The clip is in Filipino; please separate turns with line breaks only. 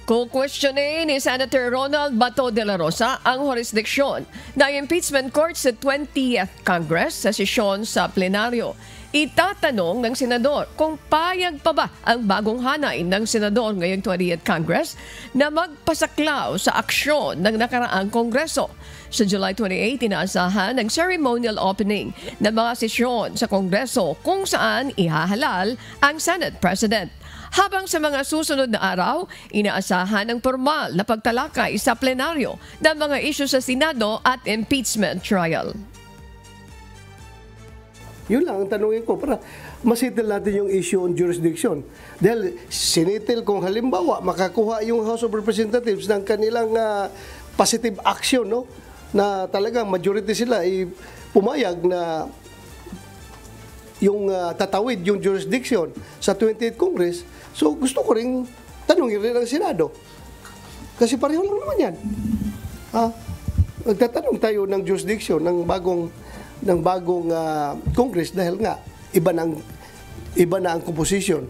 Kukwestiyonin ni Senator Ronald Bato de la Rosa ang jurisdiksyon ng impeachment court sa 20th Congress sa sesyon sa plenaryo. Itatanong ng senador kung payag pa ba ang bagong hanay ng senador ngayong 20th Congress na magpasaklaw sa aksyon ng nakaraang kongreso. Sa July 28, inaasahan ang ceremonial opening ng mga sesyon sa kongreso kung saan ihahalal ang Senate President. Habang sa mga susunod na araw, inaasahan ang formal na pagtalakay sa plenaryo ng mga isyu sa Senado at impeachment trial.
Yun lang ang tanungin ko para masettle natin yung issue on jurisdiction. Dahil sinitil kung halimbawa makakuha yung House of Representatives ng kanilang positive action, no? Na talagang majority sila ay pumayag na yung tatawid yung jurisdiction sa 20th Congress. So gusto ko ring tanungin rin ang Senado. Kasi pareho lang naman yan. Magtatanong tayo ng jurisdiction ng bagong Congress dahil nga iba na ang composition.